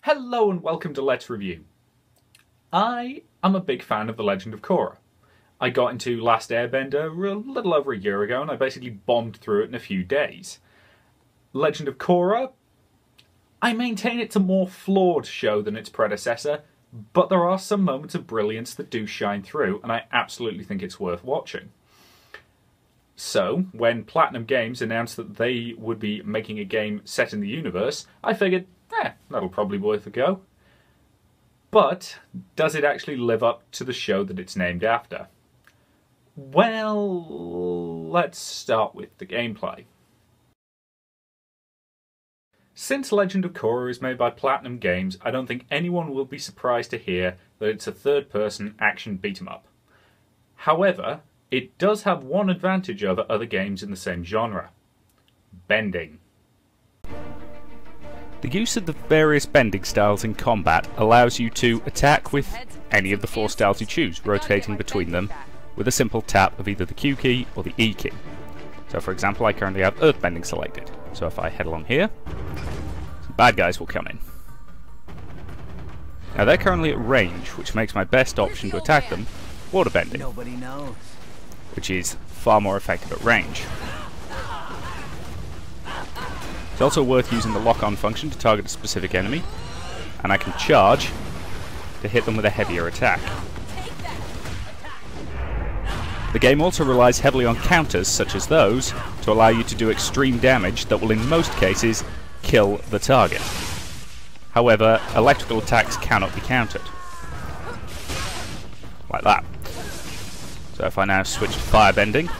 Hello and welcome to Let's Review. I am a big fan of The Legend of Korra. I got into Last Airbender a little over a year ago and I basically bombed through it in a few days. Legend of Korra, I maintain it's a more flawed show than its predecessor, but there are some moments of brilliance that do shine through and I absolutely think it's worth watching. So, when Platinum Games announced that they would be making a game set in the universe, I figured, that'll probably be worth a go. But, does it actually live up to the show that it's named after? Well, let's start with the gameplay. Since Legend of Korra is made by Platinum Games, I don't think anyone will be surprised to hear that it's a third-person action beat-em-up. However, it does have one advantage over other games in the same genre: bending. The use of the various bending styles in combat allows you to attack with any of the four styles you choose, rotating between them with a simple tap of either the Q key or the E key. So for example, I currently have earthbending selected, so if I head along here, some bad guys will come in. Now they're currently at range, which makes my best option to attack them waterbending, which is far more effective at range. It's also worth using the lock-on function to target a specific enemy, and I can charge to hit them with a heavier attack. The game also relies heavily on counters such as those to allow you to do extreme damage that will in most cases kill the target. However, electrical attacks cannot be countered. Like that. So if I now switch to firebending,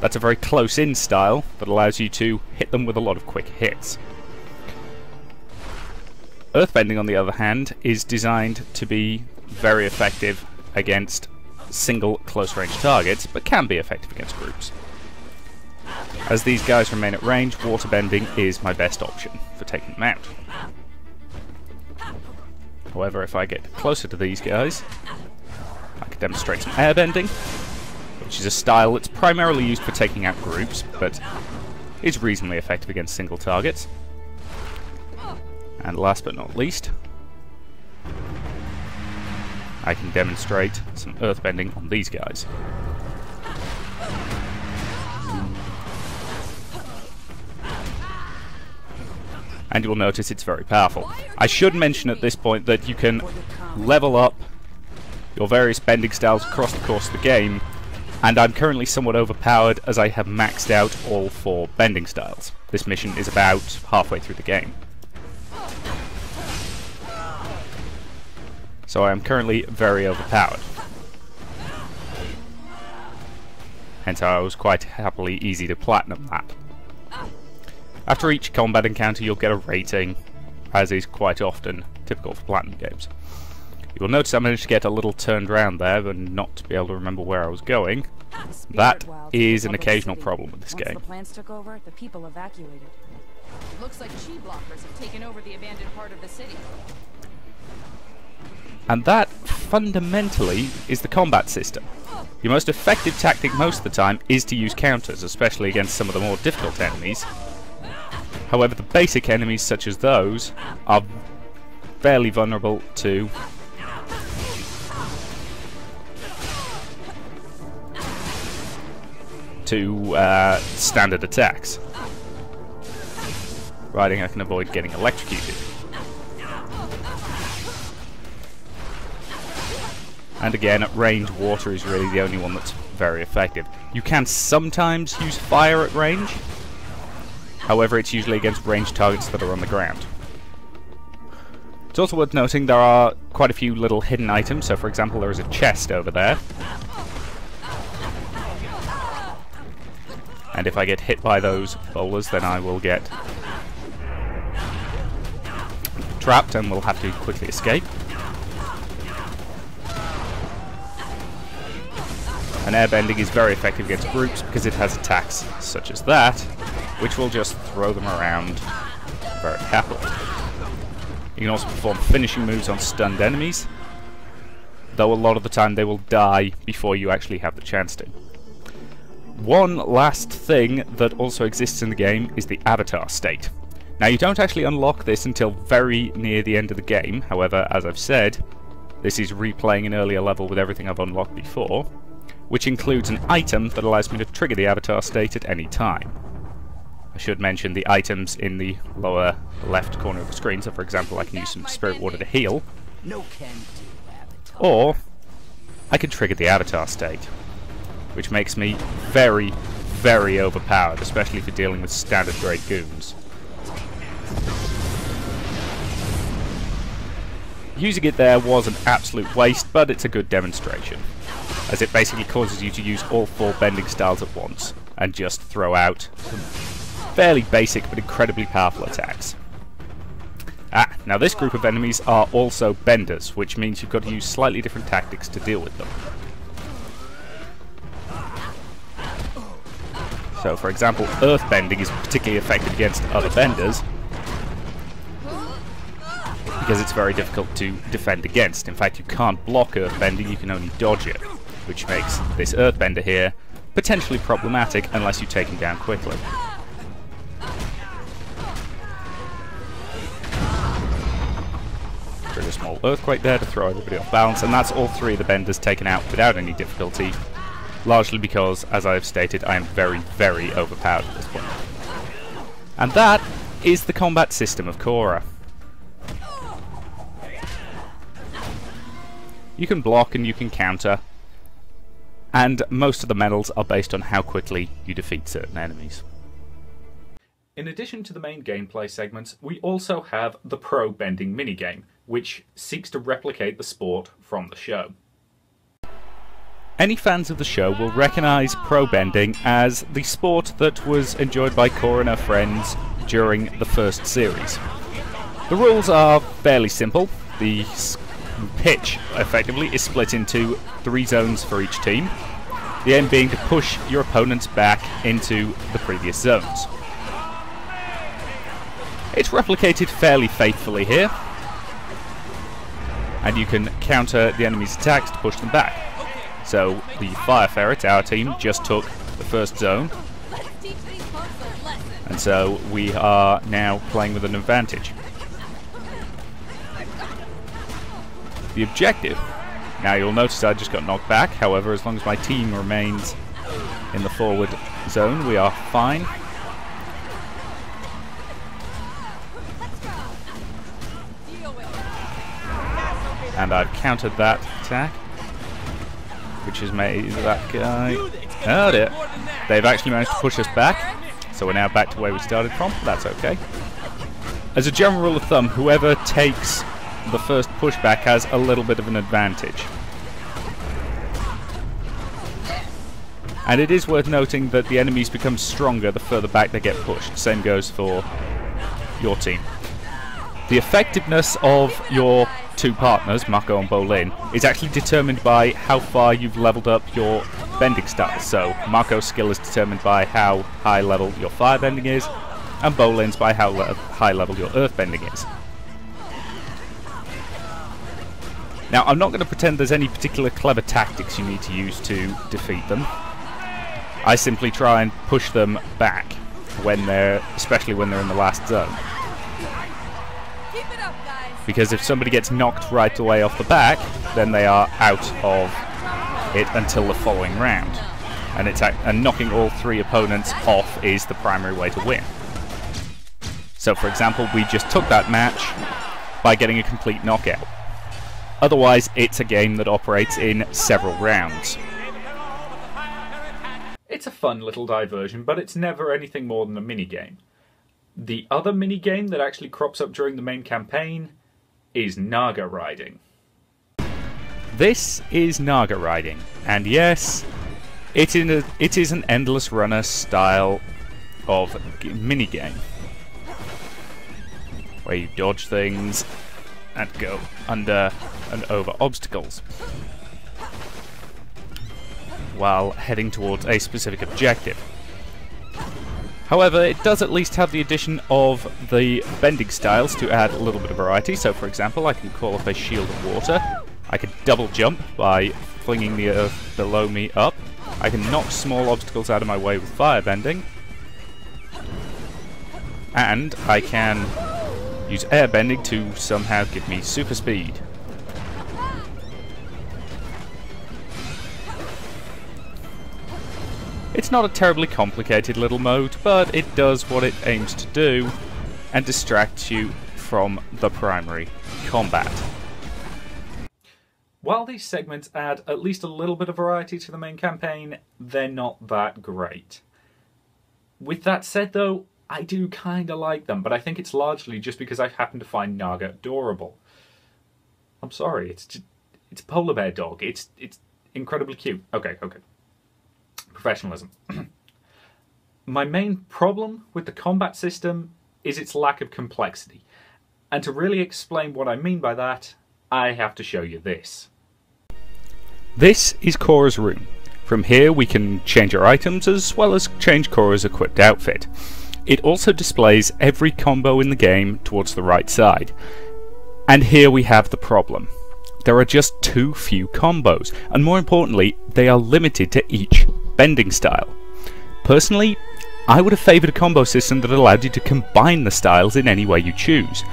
that's a very close-in style that allows you to hit them with a lot of quick hits. Earthbending, on the other hand, is designed to be very effective against single close-range targets, but can be effective against groups. As these guys remain at range, waterbending is my best option for taking them out. However, if I get closer to these guys, I can demonstrate some airbending, which is a style that's primarily used for taking out groups, but is reasonably effective against single targets. And last but not least, I can demonstrate some earthbending on these guys. And you will notice it's very powerful. I should mention at this point that you can level up your various bending styles across the course of the game, and I'm currently somewhat overpowered as I have maxed out all 4 bending styles. This mission is about halfway through the game. So I am currently very overpowered. Hence I was quite happily easy to platinum that. After each combat encounter you'll get a rating, as is quite often typical for Platinum games. You will notice I managed to get a little turned around there and not to be able to remember where I was going. That is an occasional problem with this game. The plants took over, the people evacuated. Looks like chi blockers have taken over the abandoned part of the city. And that, fundamentally, is the combat system. Your most effective tactic most of the time is to use counters, especially against some of the more difficult enemies. However, the basic enemies such as those are fairly vulnerable to standard attacks. Providing I can avoid getting electrocuted. And again, at range, water is really the only one that's very effective. You can sometimes use fire at range, however it's usually against ranged targets that are on the ground. It's also worth noting there are quite a few little hidden items, so for example there is a chest over there. And if I get hit by those bowlers, then I will get trapped and will have to quickly escape. And airbending is very effective against groups because it has attacks such as that, which will just throw them around very happily. You can also perform finishing moves on stunned enemies, though a lot of the time they will die before you actually have the chance to. One last thing that also exists in the game is the avatar state. Now, you don't actually unlock this until very near the end of the game. However, as I've said, this is replaying an earlier level with everything I've unlocked before, which includes an item that allows me to trigger the avatar state at any time. I should mention the items in the lower left corner of the screen, so for example I can use some spirit water to heal, or I can trigger the avatar state, which makes me very, very overpowered, especially for dealing with standard grade goons. Using it there was an absolute waste, but it's a good demonstration, as it basically causes you to use all 4 bending styles at once, and just throw out some fairly basic but incredibly powerful attacks. Now this group of enemies are also benders, which means you've got to use slightly different tactics to deal with them. So for example, earth bending is particularly effective against other benders, because it's very difficult to defend against. In fact, you can't block earthbending, you can only dodge it, which makes this earthbender here potentially problematic unless you take him down quickly. Trigger a small earthquake there to throw everybody off balance, and that's all 3 of the benders taken out without any difficulty, largely because, as I have stated, I am very, very overpowered at this point. And that is the combat system of Korra. You can block and you can counter, and most of the medals are based on how quickly you defeat certain enemies. In addition to the main gameplay segments, we also have the Probending minigame, which seeks to replicate the sport from the show. Any fans of the show will recognise Probending as the sport that was enjoyed by Korra and her friends during the first series. The rules are fairly simple. The pitch, effectively, is split into 3 zones for each team, the aim being to push your opponents back into the previous zones. It's replicated fairly faithfully here, and you can counter the enemy's attacks to push them back. So the Fire Ferret, our team, just took the first zone, and so we are now playing with an advantage. The objective, now you'll notice I just got knocked back, however as long as my team remains in the forward zone we are fine. And I've countered that attack, which has made that guy... Oh dear. They've actually managed to push us back, so we're now back to where we started from. That's okay. As a general rule of thumb, whoever takes the first pushback has a little bit of an advantage. And it is worth noting that the enemies become stronger the further back they get pushed. Same goes for your team. The effectiveness of your 2 partners, Mako and Bolin, is actually determined by how far you've leveled up your bending styles. So Mako's skill is determined by how high level your fire bending is, and Bolin's by how high level your earth bending is. Now, I'm not going to pretend there's any particular clever tactics you need to use to defeat them. I simply try and push them back when especially when they're in the last zone. Keep it up, guys. Because if somebody gets knocked right away off the back, then they are out of it until the following round. And knocking all 3 opponents off is the primary way to win. So, for example, we just took that match by getting a complete knockout. Otherwise, it's a game that operates in several rounds. It's a fun little diversion, but it's never anything more than a minigame. The other minigame that actually crops up during the main campaign is Naga riding. This is Naga riding, and yes, it is an endless runner style of minigame, where you dodge things and go under and over obstacles while heading towards a specific objective. However, it does at least have the addition of the bending styles to add a little bit of variety. So for example, I can call up a shield of water, I can double jump by flinging the earth below me up, I can knock small obstacles out of my way with fire bending, And I can use airbending to somehow give me super speed. It's not a terribly complicated little mode, but it does what it aims to do and distracts you from the primary combat. While these segments add at least a little bit of variety to the main campaign, they're not that great. With that said though, I do kinda like them, but I think it's largely just because I happen to find Naga adorable. I'm sorry, it's a polar bear dog. It's incredibly cute. Okay. Professionalism. My main problem with the combat system is its lack of complexity. And to really explain what I mean by that, I have to show you this. This is Korra's room. From here we can change our items as well as change Korra's equipped outfit. It also displays every combo in the game towards the right side. And here we have the problem. There are just too few combos, and more importantly, they are limited to each bending style. Personally, I would have favoured a combo system that allowed you to combine the styles in any way you choose,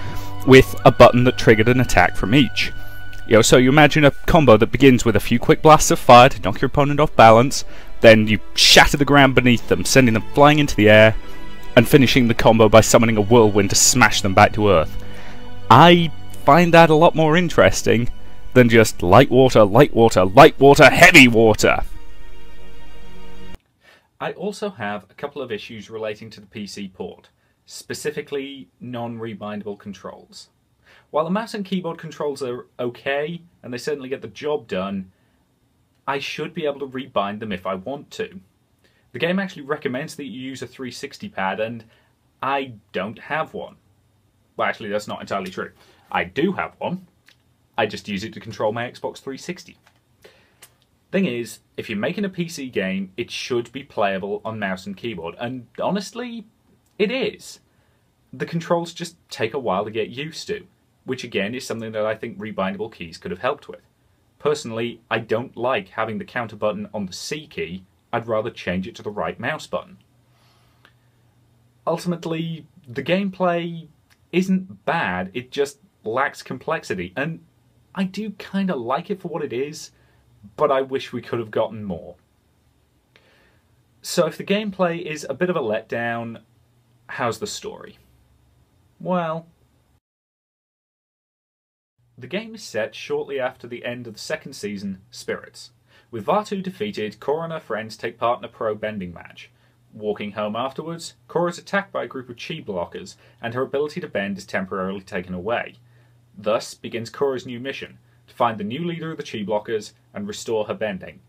with a button that triggered an attack from each. So you imagine a combo that begins with a few quick blasts of fire to knock your opponent off balance, then you shatter the ground beneath them, sending them flying into the air, and finishing the combo by summoning a whirlwind to smash them back to earth. I find that a lot more interesting than just light water, light water, light water, heavy water. I also have a couple of issues relating to the PC port, specifically non-rebindable controls. While the mouse and keyboard controls are okay, and they certainly get the job done, I should be able to rebind them if I want to. The game actually recommends that you use a 360 pad, and I don't have one. Well, actually, that's not entirely true. I do have one. I just use it to control my Xbox 360. Thing is, if you're making a PC game, it should be playable on mouse and keyboard, and honestly, it is. The controls just take a while to get used to, which again is something that I think rebindable keys could have helped with. Personally, I don't like having the counter button on the C key. I'd rather change it to the right mouse button. Ultimately, the gameplay isn't bad, it just lacks complexity, and I do kinda like it for what it is, but I wish we could have gotten more. So if the gameplay is a bit of a letdown, how's the story? Well, the game is set shortly after the end of the second season, Spirits. With Vaatu defeated, Korra and her friends take part in a Probending match. Walking home afterwards, Korra is attacked by a group of chi blockers, and her ability to bend is temporarily taken away. Thus begins Korra's new mission, to find the new leader of the chi blockers and restore her bending.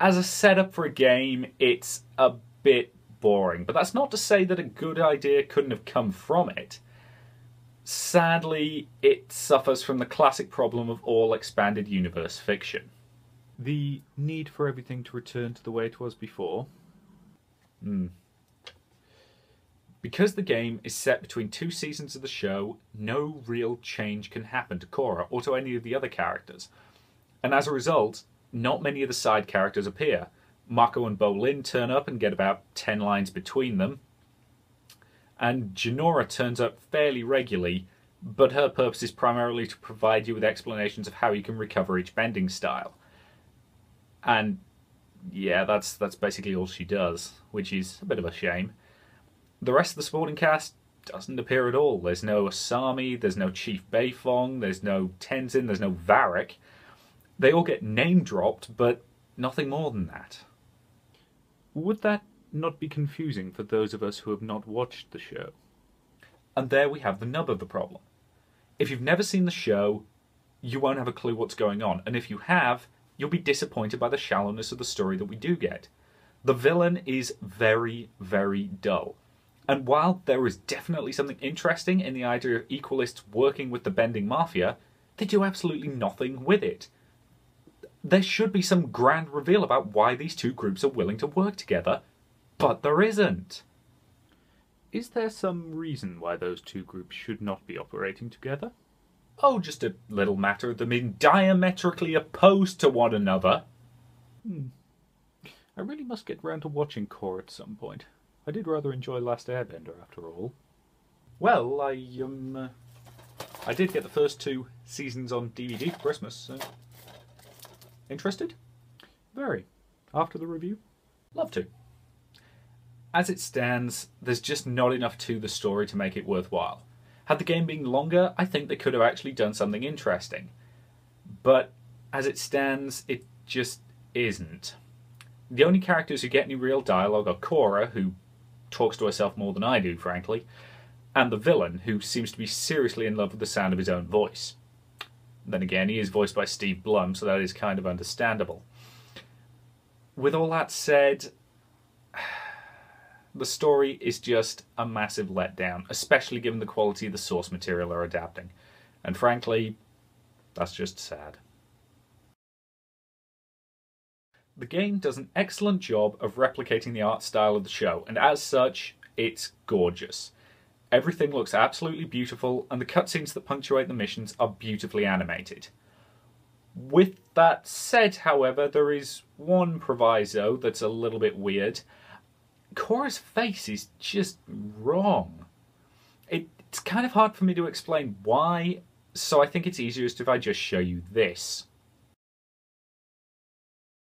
As a setup for a game, it's a bit boring, but that's not to say that a good idea couldn't have come from it. Sadly, it suffers from the classic problem of all expanded universe fiction. The need for everything to return to the way it was before. Because the game is set between two seasons of the show, no real change can happen to Korra or to any of the other characters. And as a result, not many of the side characters appear. Mako and Bolin turn up and get about 10 lines between them. And Jinora turns up fairly regularly, but her purpose is primarily to provide you with explanations of how you can recover each bending style. And yeah, that's basically all she does, which is a bit of a shame. The rest of the supporting cast doesn't appear at all. There's no Asami, there's no Chief Beifong, there's no Tenzin, there's no Varric. They all get name-dropped, but nothing more than that. Would that not be confusing for those of us who have not watched the show? And there we have the nub of the problem. If you've never seen the show, you won't have a clue what's going on, and if you have, you'll be disappointed by the shallowness of the story that we do get. The villain is very, very dull. And while there is definitely something interesting in the idea of equalists working with the Bending Mafia, they do absolutely nothing with it. There should be some grand reveal about why these two groups are willing to work together, but there isn't. Is there some reason why those two groups should not be operating together? Oh, just a little matter of them being diametrically opposed to one another. I really must get round to watching Korra at some point. I did rather enjoy Last Airbender after all. Well, I did get the first 2 seasons on DVD for Christmas, so... Interested? Very. After the review? Love to. As it stands, there's just not enough to the story to make it worthwhile. Had the game been longer, I think they could have actually done something interesting. But as it stands, it just isn't. The only characters who get any real dialogue are Korra, who talks to herself more than I do, frankly, and the villain, who seems to be seriously in love with the sound of his own voice. Then again, he is voiced by Steve Blum, so that is kind of understandable. With all that said, the story is just a massive letdown, especially given the quality of the source material they're adapting. And frankly, that's just sad. The game does an excellent job of replicating the art style of the show, and as such, it's gorgeous. Everything looks absolutely beautiful, and the cutscenes that punctuate the missions are beautifully animated. With that said, however, there is one proviso that's a little bit weird. Korra's face is just wrong. It's kind of hard for me to explain why, so I think it's easiest if I just show you this.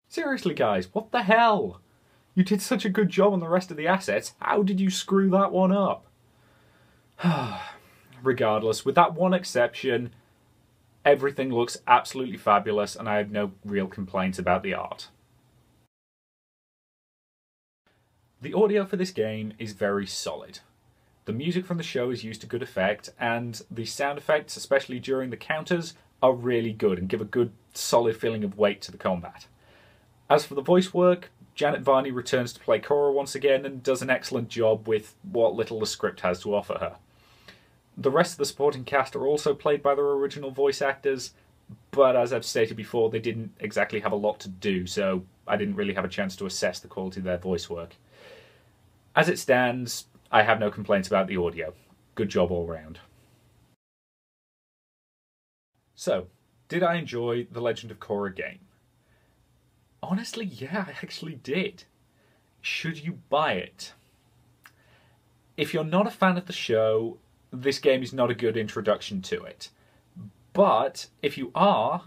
Seriously guys, what the hell? You did such a good job on the rest of the assets, how did you screw that one up? Regardless, with that one exception, everything looks absolutely fabulous and I have no real complaints about the art. The audio for this game is very solid. The music from the show is used to good effect, and the sound effects, especially during the counters, are really good and give a good solid feeling of weight to the combat. As for the voice work, Janet Varney returns to play Korra once again and does an excellent job with what little the script has to offer her. The rest of the supporting cast are also played by their original voice actors, but as I've stated before, they didn't exactly have a lot to do, so I didn't really have a chance to assess the quality of their voice work. As it stands, I have no complaints about the audio. Good job all round. So, did I enjoy the Legend of Korra game? Honestly, yeah, I actually did. Should you buy it? If you're not a fan of the show, this game is not a good introduction to it. But if you are,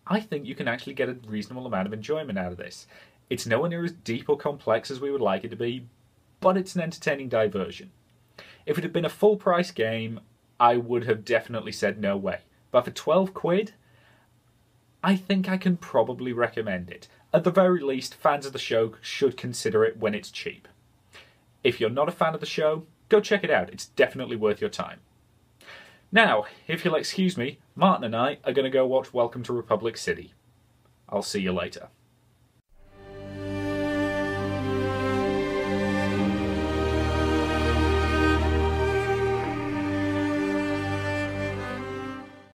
I think you can actually get a reasonable amount of enjoyment out of this. It's nowhere near as deep or complex as we would like it to be, but it's an entertaining diversion. If it had been a full price game, I would have definitely said no way. But for 12 quid, I think I can probably recommend it. At the very least, fans of the show should consider it when it's cheap. If you're not a fan of the show, go check it out. It's definitely worth your time. Now, if you'll excuse me, Martin and I are going to go watch Welcome to Republic City. I'll see you later.